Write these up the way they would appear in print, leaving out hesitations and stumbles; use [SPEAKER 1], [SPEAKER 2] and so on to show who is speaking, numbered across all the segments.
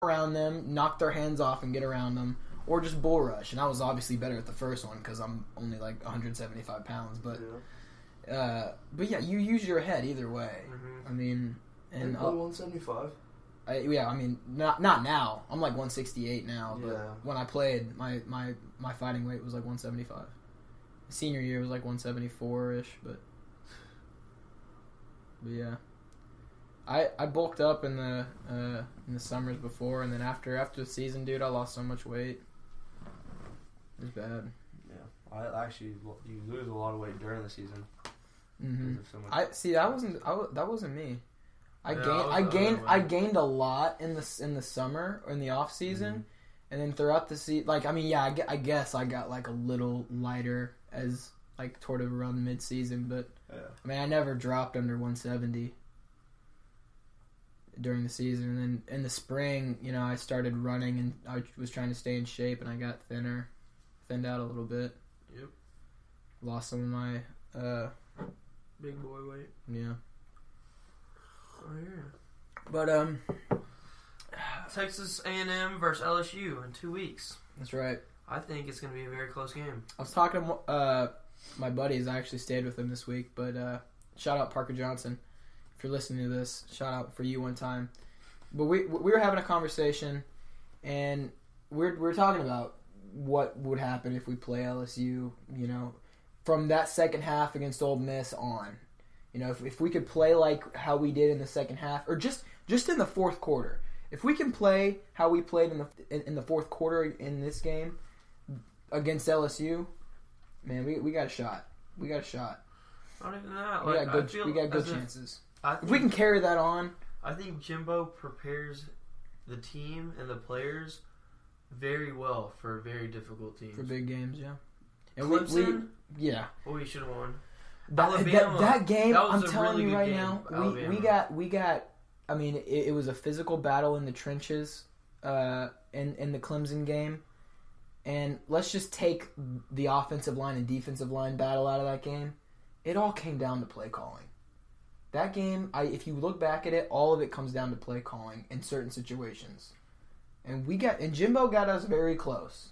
[SPEAKER 1] around them, knock their hands off and get around them, or just bull rush. And I was obviously better at the first one because I'm only like 175 pounds. But yeah, you use your head either way. I mean, and
[SPEAKER 2] 175.
[SPEAKER 1] I mean, not now. I'm like 168 now. But when I played, my fighting weight was like 175. Senior year was like 174-ish, but yeah. I bulked up in the summers before, and then after the season, dude, I lost so much weight. It was bad.
[SPEAKER 2] Yeah, I actually you lose a lot of weight during the season.
[SPEAKER 1] So that wasn't me. I gained a lot in the summer or in the off season, and then throughout the season, like I guess I got like a little lighter as like toward around mid season, but I mean I never dropped under 170 during the season. And then in the spring, I started running and I was trying to stay in shape, and I got thinned out a little bit.
[SPEAKER 3] Yep.
[SPEAKER 1] Lost some of my
[SPEAKER 3] big boy weight.
[SPEAKER 1] Yeah.
[SPEAKER 3] Oh yeah.
[SPEAKER 1] But
[SPEAKER 3] Texas A&M versus LSU in 2 weeks.
[SPEAKER 1] That's right.
[SPEAKER 3] I think it's going to be a very close game.
[SPEAKER 1] I was talking to my buddies. I actually stayed with them this week, but shout out Parker Johnson. If you're listening to this, shout out for you one time. But we were having a conversation, and we're talking about what would happen if we play LSU, from that second half against Ole Miss on. If we could play like how we did in the second half, or just in the fourth quarter. If we can play how we played in the fourth quarter in this game against LSU, man, we got a shot. We got a shot.
[SPEAKER 3] Not even that.
[SPEAKER 1] We got good chances. If we can carry that on.
[SPEAKER 3] I think Jimbo prepares the team and the players very well for very difficult teams.
[SPEAKER 1] For big games, yeah. And
[SPEAKER 3] Clemson?
[SPEAKER 1] we
[SPEAKER 3] should have won.
[SPEAKER 1] That game, I'm telling you right
[SPEAKER 3] game,
[SPEAKER 1] now, we got. I mean, it was a physical battle in the trenches in the Clemson game. And let's just take the offensive line and defensive line battle out of that game. It all came down to play calling. That game, if you look back at it, all of it comes down to play calling in certain situations. And Jimbo got us very close.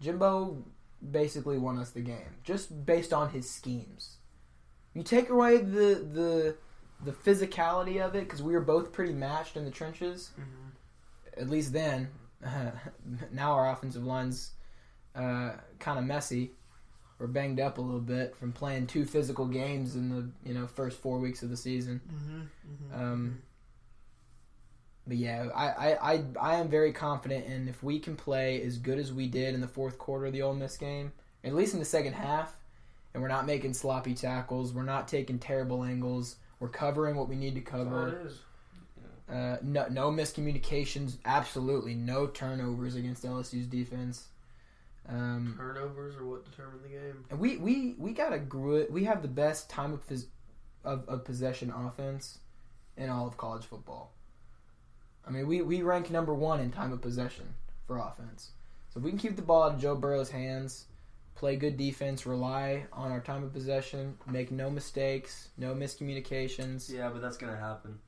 [SPEAKER 1] Jimbo basically won us the game just based on his schemes. You take away the physicality of it, because we were both pretty matched in the trenches. At least then. Now our offensive line's kind of messy. We're banged up a little bit from playing 2 physical games in the first 4 weeks of the season. But yeah, I am very confident in if we can play as good as we did in the fourth quarter of the Ole Miss game, at least in the second half, and we're not making sloppy tackles, we're not taking terrible angles, we're covering what we need to cover.
[SPEAKER 3] That's all it is.
[SPEAKER 1] No miscommunications, absolutely no turnovers against LSU's defense.
[SPEAKER 3] Turnovers are what determine the game.
[SPEAKER 1] And we have the best time of possession offense in all of college football. I mean, we rank number 1 in time of possession for offense. So if we can keep the ball out of Joe Burrow's hands, play good defense, rely on our time of possession, make no mistakes, no miscommunications.
[SPEAKER 2] Yeah, but that's going to happen.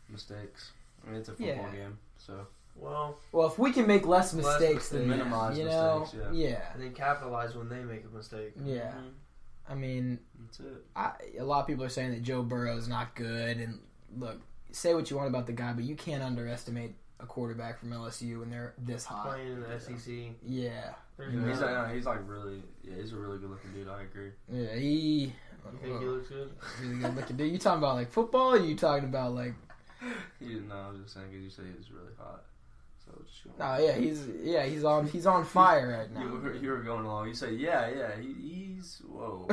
[SPEAKER 2] Mistakes. I mean, it's a football game, so...
[SPEAKER 3] Well,
[SPEAKER 1] if we can make less mistakes than
[SPEAKER 2] minimize mistakes,
[SPEAKER 3] and then capitalize when they make a mistake.
[SPEAKER 1] Yeah. I mean,
[SPEAKER 2] that's it.
[SPEAKER 1] A lot of people are saying that Joe Burrow is not good, and look, say what you want about the guy, but you can't underestimate a quarterback from LSU when they're this hot.
[SPEAKER 3] Playing in the SEC.
[SPEAKER 1] Yeah.
[SPEAKER 2] He's a really good looking dude. I agree.
[SPEAKER 1] Yeah,
[SPEAKER 3] You think he looks good?
[SPEAKER 1] Really good looking dude. You talking about like football? Or you talking about like?
[SPEAKER 2] No, I was just saying because you said he was really hot. So
[SPEAKER 1] he's on fire right now.
[SPEAKER 2] You were going along. You say he's whoa.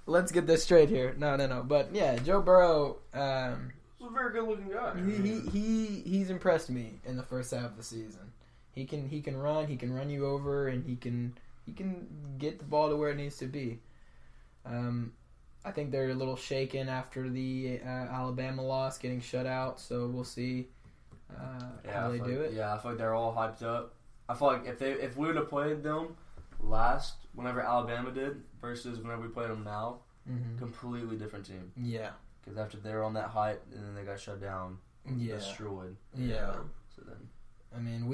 [SPEAKER 1] Let's get this straight here. No. But yeah, Joe Burrow.
[SPEAKER 3] He's a very good looking guy.
[SPEAKER 1] He's impressed me in the first half of the season. He can run you over, and he can get the ball to where it needs to be. I think they're a little shaken after the Alabama loss, getting shut out. So we'll see how they do it.
[SPEAKER 2] Yeah, I feel like they're all hyped up. I feel like if we would have played them whenever Alabama did versus whenever we played them now, completely different team.
[SPEAKER 1] Yeah.
[SPEAKER 2] Because after they were on that hype and then they got shut down, destroyed.
[SPEAKER 1] Yeah.
[SPEAKER 2] So then,
[SPEAKER 1] I mean,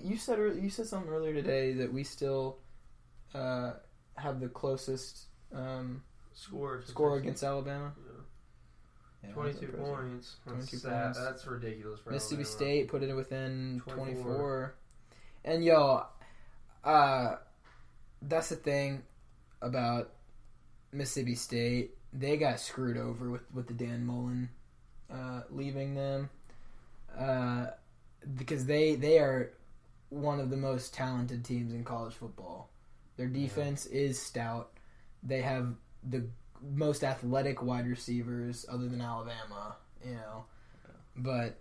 [SPEAKER 1] you said something earlier today that we still have the closest score against Alabama.
[SPEAKER 3] Yeah.
[SPEAKER 1] Yeah,
[SPEAKER 3] 22 points.
[SPEAKER 1] 22
[SPEAKER 3] Sad.
[SPEAKER 1] points.
[SPEAKER 3] That's ridiculous for
[SPEAKER 1] Mississippi
[SPEAKER 3] Alabama.
[SPEAKER 1] State put it within 24.
[SPEAKER 3] 24.
[SPEAKER 1] And that's the thing about Mississippi State. They got screwed over with the Dan Mullen leaving them because they are one of the most talented teams in college football. Their defense is stout. They have the most athletic wide receivers other than Alabama, But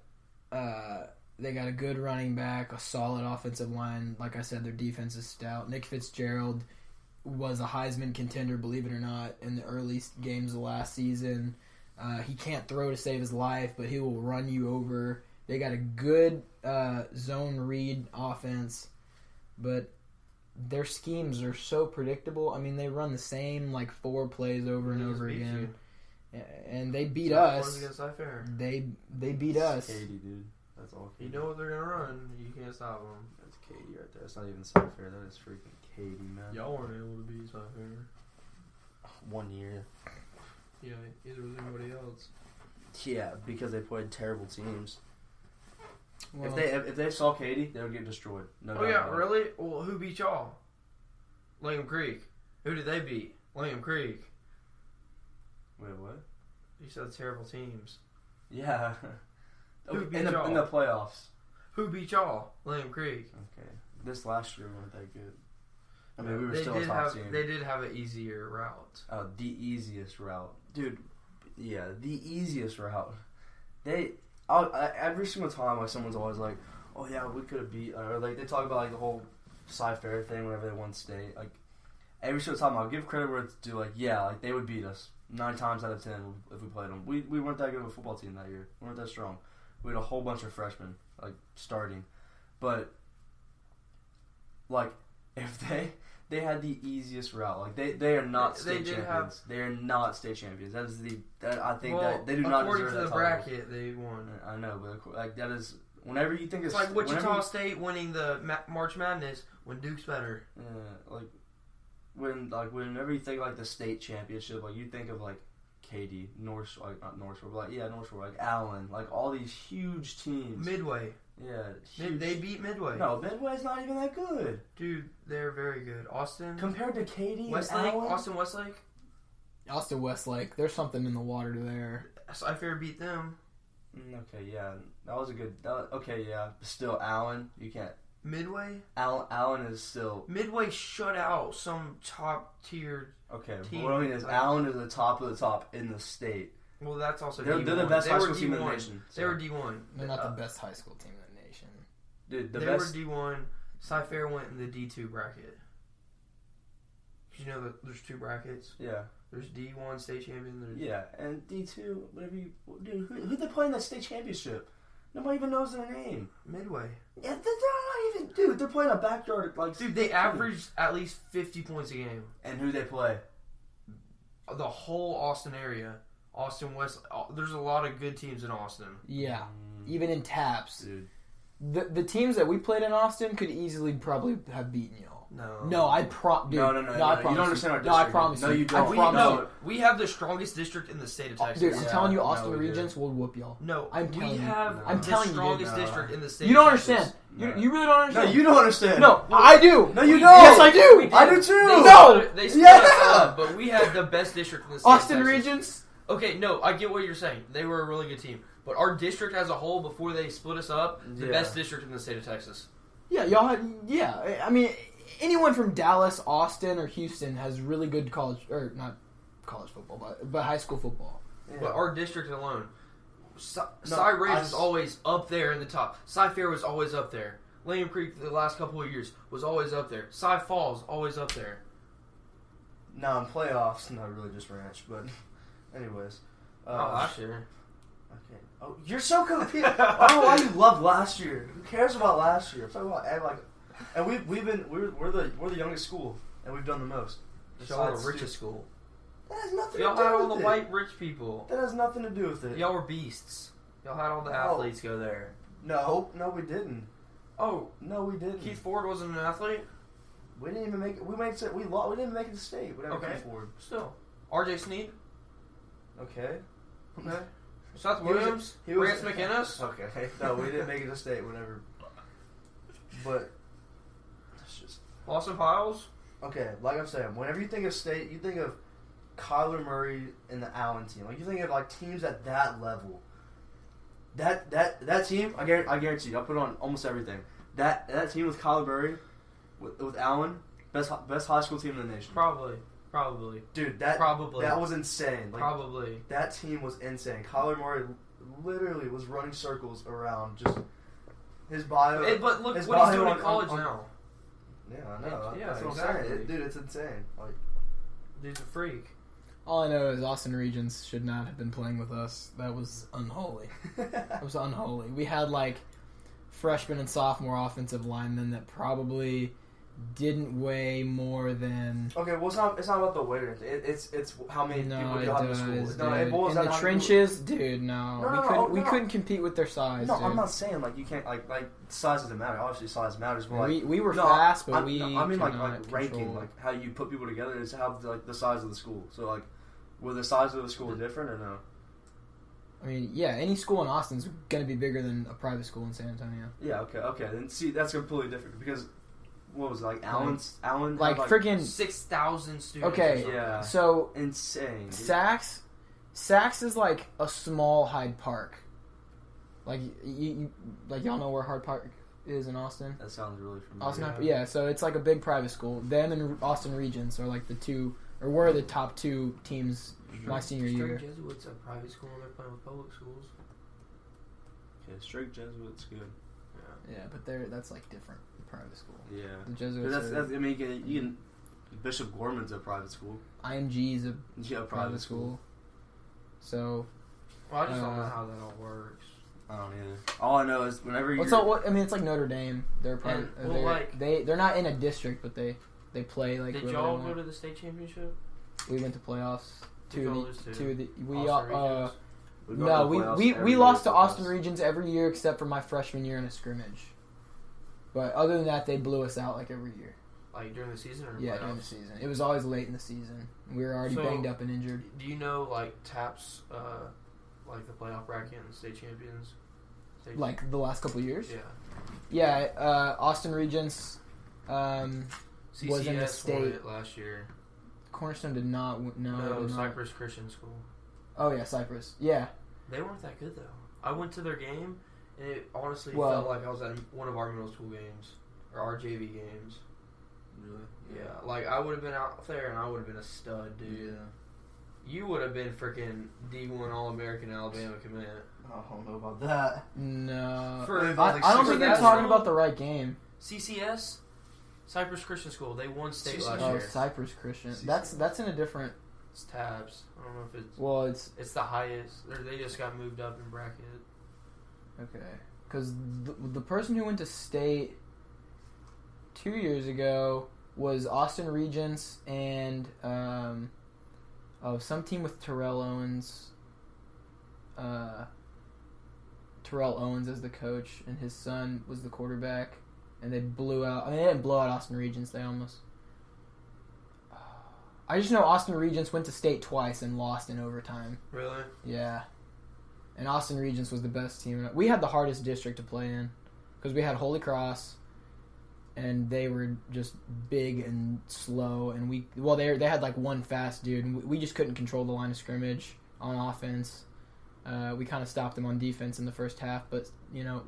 [SPEAKER 1] they got a good running back, a solid offensive line. Like I said, their defense is stout. Nick Fitzgerald was a Heisman contender, believe it or not, in the early games of last season. He can't throw to save his life, but he will run you over. They got a good zone read offense, but their schemes are so predictable. I mean, they run the same 4 plays over and over again, and they beat us. They beat us.
[SPEAKER 2] Katie, dude, that's all. Katie.
[SPEAKER 3] You know what they're gonna run. You can't stop them.
[SPEAKER 2] That's Katie right there. It's not even Cypher. That is freaking Katie, man.
[SPEAKER 3] Y'all weren't able to beat Cypher.
[SPEAKER 2] 1 year.
[SPEAKER 3] Yeah, either was anybody else.
[SPEAKER 2] Yeah, because they played terrible teams.
[SPEAKER 1] Well,
[SPEAKER 2] If they saw Katie, they would get destroyed. No doubt about it.
[SPEAKER 3] Really? Well, who beat y'all? Langham Creek. Who did they beat? Langham Creek.
[SPEAKER 2] Wait, what?
[SPEAKER 3] You said terrible teams.
[SPEAKER 2] Yeah.
[SPEAKER 3] Who beat
[SPEAKER 2] in the
[SPEAKER 3] y'all?
[SPEAKER 2] playoffs.
[SPEAKER 3] Who beat y'all? Langham Creek.
[SPEAKER 2] Okay. This last year weren't that good. I mean, we were still a top team.
[SPEAKER 3] They did have an easier route.
[SPEAKER 2] The easiest route, dude. Yeah, the easiest route. Every single time, someone's always like, "Oh yeah, we could have beat," or they talk about the whole Cy-Fair thing whenever they won state. Every single time, I'll give credit where it's due. They would beat us 9 times out of 10 if we played them. We weren't that good of a football team that year. We weren't that strong. We had a whole bunch of freshmen starting, but if they had the easiest route. They are not state champions. They are not state champions. That is I think that they do not deserve that title.
[SPEAKER 3] According to the bracket, they won.
[SPEAKER 2] I know, but that is whenever you think
[SPEAKER 3] it's Wichita State winning the March Madness when Duke's better.
[SPEAKER 2] Yeah, whenever you think the state championship, you think of Katy, not North Shore, but North Shore, Allen, all these huge teams.
[SPEAKER 3] Midway.
[SPEAKER 2] Yeah,
[SPEAKER 3] they beat Midway.
[SPEAKER 2] No, Midway's not even that good.
[SPEAKER 3] Dude, they're very good. Austin.
[SPEAKER 2] Compared to Katy
[SPEAKER 3] Westlake,
[SPEAKER 2] and Allen?
[SPEAKER 3] Austin Westlake.
[SPEAKER 1] There's something in the water there.
[SPEAKER 3] Cy-Fair beat them.
[SPEAKER 2] Okay, yeah. That was a good... okay, yeah. Still, Allen, you can't...
[SPEAKER 3] Midway?
[SPEAKER 2] Allen is still...
[SPEAKER 3] Midway shut out some top-tier
[SPEAKER 2] okay,
[SPEAKER 3] team.
[SPEAKER 2] But what I mean is Allen is the top of the top in the state.
[SPEAKER 3] Well, that's also
[SPEAKER 2] they're the best high school team in the nation.
[SPEAKER 3] They were D1.
[SPEAKER 1] They're not the best high school team in the nation.
[SPEAKER 2] Dude,
[SPEAKER 3] they were D1. Cy-Fair went in the D2 bracket. Did you know that there's 2 brackets?
[SPEAKER 2] Yeah.
[SPEAKER 3] There's D1 state champion.
[SPEAKER 2] Yeah, and D2, whatever you... Dude, who they play in that state championship? Nobody even knows their name.
[SPEAKER 3] Midway.
[SPEAKER 2] Yeah, they're not even... Dude, they're playing a backyard...
[SPEAKER 3] Dude, they averaged at least 50 points a game.
[SPEAKER 2] And who they play?
[SPEAKER 3] The whole Austin area. Austin West. There's a lot of good teams in Austin.
[SPEAKER 1] Yeah, even in TAPS.
[SPEAKER 2] Dude.
[SPEAKER 1] The teams that we played in Austin could easily probably have beaten y'all.
[SPEAKER 3] No.
[SPEAKER 1] No, I promise.
[SPEAKER 2] No, I promise. You don't understand our district.
[SPEAKER 1] No, I promise.
[SPEAKER 2] No, you don't.
[SPEAKER 3] We have the strongest district in the state of Texas.
[SPEAKER 1] Dude, I'm telling you, Austin Regents will whoop y'all.
[SPEAKER 3] No,
[SPEAKER 1] I'm telling you.
[SPEAKER 3] I'm telling the strongest district in the state.
[SPEAKER 1] You don't
[SPEAKER 3] of Texas.
[SPEAKER 1] understand. You really don't understand.
[SPEAKER 2] No, you don't understand.
[SPEAKER 1] No, I do.
[SPEAKER 2] No, you don't.
[SPEAKER 1] Yes, I do.
[SPEAKER 2] I do too.
[SPEAKER 3] They split us up, but we had the best district in the state.
[SPEAKER 1] Austin
[SPEAKER 3] of Texas.
[SPEAKER 1] Regents.
[SPEAKER 3] Okay, no, I get what you're saying. They were a really good team. But our district as a whole, before they split us up, the best district in the state of Texas.
[SPEAKER 1] Yeah, y'all had... Yeah, I mean, anyone from Dallas, Austin, or Houston has really good college... Or, not college football, but high school football.
[SPEAKER 3] Yeah. But our district alone, Cy Ridge was always up there in the top. Cy-Fair was always up there. Langham Creek, the last couple of years, was always up there. Cy Falls, always up there.
[SPEAKER 2] No, in playoffs, not really just ranch, but... Anyways.
[SPEAKER 3] Last year.
[SPEAKER 2] Okay. Oh, you're so confused. I don't know why you love last year. Who cares about last year? I'm talking about and we're the youngest school, and we've done the most.
[SPEAKER 3] Y'all are the richest school.
[SPEAKER 2] That has nothing
[SPEAKER 3] Y'all
[SPEAKER 2] to do with it.
[SPEAKER 3] had all the white rich people.
[SPEAKER 2] That has nothing to do with it.
[SPEAKER 3] Y'all were beasts. Y'all had all the
[SPEAKER 2] No.
[SPEAKER 3] athletes go there.
[SPEAKER 2] No, we didn't.
[SPEAKER 3] Oh,
[SPEAKER 2] No, we didn't.
[SPEAKER 3] Keith Ford wasn't an athlete?
[SPEAKER 2] We didn't even make it. We didn't even make it to state. Whatever.
[SPEAKER 3] Okay.
[SPEAKER 2] Keith Ford.
[SPEAKER 3] Still. R.J. Sneed?
[SPEAKER 2] Okay.
[SPEAKER 3] Okay. Seth
[SPEAKER 2] He was-
[SPEAKER 3] Williams?
[SPEAKER 2] he was-
[SPEAKER 3] Rance McInnes?
[SPEAKER 2] Okay. No, we didn't make it to state. Whatever. But it's just
[SPEAKER 3] Lawson Piles?
[SPEAKER 2] okay. Like I'm saying, whenever you think of state, you think of Kyler Murray and the Allen team. Like you think of like teams at that level. That team, I guarantee you, I'll put on almost everything. That team with Kyler Murray, with Allen, best high school team in the nation.
[SPEAKER 3] Probably.
[SPEAKER 2] Dude, that was insane. Like,
[SPEAKER 3] Probably.
[SPEAKER 2] that team was insane. Kyler Murray literally was running circles around just his bio.
[SPEAKER 3] But look
[SPEAKER 2] his
[SPEAKER 3] what he's
[SPEAKER 2] bio
[SPEAKER 3] doing
[SPEAKER 2] on-
[SPEAKER 3] in college
[SPEAKER 2] on-
[SPEAKER 3] now.
[SPEAKER 2] Yeah, I know.
[SPEAKER 3] Yeah,
[SPEAKER 2] That's what
[SPEAKER 3] exactly.
[SPEAKER 2] I'm saying. Dude, it's insane. Like,
[SPEAKER 3] Dude's a freak.
[SPEAKER 1] All I know is Austin Regents should not have been playing with us. That was unholy. It was unholy. We had like freshman and sophomore offensive linemen that probably didn't weigh more than.
[SPEAKER 2] okay, well, it's not about the weight or anything. It's how many
[SPEAKER 1] No,
[SPEAKER 2] people
[SPEAKER 1] it
[SPEAKER 2] you have in
[SPEAKER 1] does.
[SPEAKER 2] school.
[SPEAKER 1] Dude.
[SPEAKER 2] No, it boils
[SPEAKER 1] In
[SPEAKER 2] down
[SPEAKER 1] the
[SPEAKER 2] to how
[SPEAKER 1] trenches, dude. No,
[SPEAKER 2] No,
[SPEAKER 1] we
[SPEAKER 2] no.
[SPEAKER 1] couldn't compete with their size.
[SPEAKER 2] No,
[SPEAKER 1] dude.
[SPEAKER 2] I'm not saying like you can't like size doesn't matter. Obviously, size matters. But like
[SPEAKER 1] we were
[SPEAKER 2] no,
[SPEAKER 1] fast, but
[SPEAKER 2] I
[SPEAKER 1] we.
[SPEAKER 2] mean like
[SPEAKER 1] cannot
[SPEAKER 2] ranking,
[SPEAKER 1] control.
[SPEAKER 2] like how you put people together is how like the size of the school. So like, were the size of the school different or no?
[SPEAKER 1] I mean, yeah, any school in Austin's going to be bigger than a private school in San Antonio.
[SPEAKER 2] Yeah. Okay. Then see, that's completely different because what was it, like Allen
[SPEAKER 1] Like
[SPEAKER 2] had,
[SPEAKER 1] freaking
[SPEAKER 3] 6,000 students.
[SPEAKER 1] Okay,
[SPEAKER 3] or something.
[SPEAKER 2] yeah.
[SPEAKER 1] so
[SPEAKER 2] insane. Dude.
[SPEAKER 1] Saks is like a small Hyde Park. Like you like y'all know where Hyde Park is in Austin?
[SPEAKER 2] That sounds really familiar.
[SPEAKER 1] Austin, yeah. So it's like a big private school. Them and Austin Regents are like the two, or were the top two teams my senior year.
[SPEAKER 3] Straight Jesuits a private school and they're playing with public schools.
[SPEAKER 2] Okay, straight Jesuits, good.
[SPEAKER 1] Yeah, but that's like different private school.
[SPEAKER 2] Yeah.
[SPEAKER 1] The Jesuits.
[SPEAKER 2] That's I mean, you can Bishop Gorman's a private school.
[SPEAKER 1] IMG is a
[SPEAKER 2] Yeah,
[SPEAKER 1] private school. So
[SPEAKER 3] Well, I just don't know how that all works.
[SPEAKER 2] I don't either. All I know is whenever you.
[SPEAKER 1] I mean, it's like Notre Dame. They're private.
[SPEAKER 3] And, well,
[SPEAKER 1] they're not in a district, but they play like.
[SPEAKER 3] Did
[SPEAKER 1] whoever
[SPEAKER 3] y'all
[SPEAKER 1] they
[SPEAKER 3] go
[SPEAKER 1] want.
[SPEAKER 3] to the state championship?
[SPEAKER 1] We went to playoffs.
[SPEAKER 3] Did y'all lose to
[SPEAKER 1] We
[SPEAKER 3] Austin Regents?
[SPEAKER 1] we lost to Austin Regents every year except for my freshman year in a scrimmage. But other than that, they blew us out like every year.
[SPEAKER 3] Like during the season or
[SPEAKER 1] Yeah,
[SPEAKER 3] playoffs?
[SPEAKER 1] during the season. It was always late in the season. We were already
[SPEAKER 3] So-
[SPEAKER 1] banged up and injured.
[SPEAKER 3] Do you know like TAPS, like the playoff bracket and state champions?
[SPEAKER 1] Like the last couple of years.
[SPEAKER 3] Yeah.
[SPEAKER 1] Yeah, Austin Regents
[SPEAKER 3] CCS
[SPEAKER 1] was in the
[SPEAKER 3] won
[SPEAKER 1] state.
[SPEAKER 3] it last year.
[SPEAKER 1] Cornerstone did not. No, did not.
[SPEAKER 3] Cypress Christian School.
[SPEAKER 1] Oh yeah, Cypress. Yeah.
[SPEAKER 3] They weren't that good though. I went to their game, and it honestly
[SPEAKER 1] Well-
[SPEAKER 3] felt like I was at one of our middle school games or our JV games.
[SPEAKER 2] Really?
[SPEAKER 3] Yeah, like I would have been out there, and I would have been a stud, dude.
[SPEAKER 2] Yeah.
[SPEAKER 3] You would have been freaking D1 All-American Alabama commit.
[SPEAKER 2] I don't know about that.
[SPEAKER 1] No.
[SPEAKER 3] For-
[SPEAKER 1] I
[SPEAKER 2] like
[SPEAKER 1] don't
[SPEAKER 2] for
[SPEAKER 1] think you're
[SPEAKER 3] that
[SPEAKER 1] talking
[SPEAKER 3] school?
[SPEAKER 1] about the right game.
[SPEAKER 3] CCS, Cypress Christian School. They won state
[SPEAKER 2] CCS.
[SPEAKER 3] last
[SPEAKER 1] Oh,
[SPEAKER 3] year.
[SPEAKER 1] Cypress Christian.
[SPEAKER 2] CCS.
[SPEAKER 1] That's in a different.
[SPEAKER 3] It's tabs. I don't know if it's
[SPEAKER 1] Well, it's
[SPEAKER 3] it's the highest. Or they just got moved up in bracket.
[SPEAKER 1] okay. Because the person who went to state 2 years ago was Austin Regents and some team with Terrell Owens. Terrell Owens as the coach, and his son was the quarterback, and they blew out. I mean, they didn't blow out Austin Regents. They almost. I just know Austin Regents went to state twice and lost in overtime.
[SPEAKER 3] Really?
[SPEAKER 1] Yeah. And Austin Regents was the best team. We had the hardest district to play in because we had Holy Cross, and they were just big and slow. And they had like one fast dude, and we just couldn't control the line of scrimmage on offense. We kind of stopped them on defense in the first half, but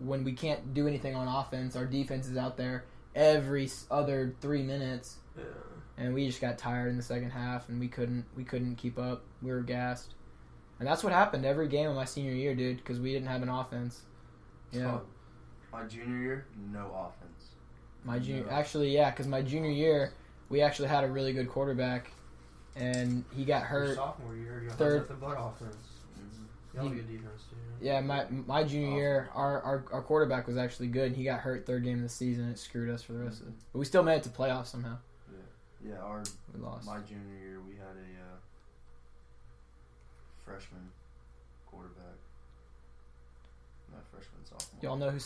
[SPEAKER 1] when we can't do anything on offense, our defense is out there every other 3 minutes.
[SPEAKER 3] Yeah.
[SPEAKER 1] And we just got tired in the second half, and we couldn't keep up. We were gassed, and that's what happened every game of my senior year, dude. Because we didn't have an offense. Yeah,
[SPEAKER 2] So, my junior year, no offense.
[SPEAKER 1] my junior
[SPEAKER 2] No.
[SPEAKER 1] actually, yeah, because my junior year we actually had a really good quarterback, and he got
[SPEAKER 3] Your
[SPEAKER 1] hurt.
[SPEAKER 3] sophomore year, you had
[SPEAKER 1] Third-
[SPEAKER 3] nothing but offense. Y'all had good defense too.
[SPEAKER 1] Yeah, my junior year, our quarterback was actually good, and he got hurt third game of the season, and it screwed us for the rest of it. But we still made it to playoffs somehow.
[SPEAKER 2] Yeah,
[SPEAKER 1] We lost.
[SPEAKER 2] my junior year, we had a freshman quarterback.
[SPEAKER 3] freshman, sophomore.
[SPEAKER 1] Y'all know who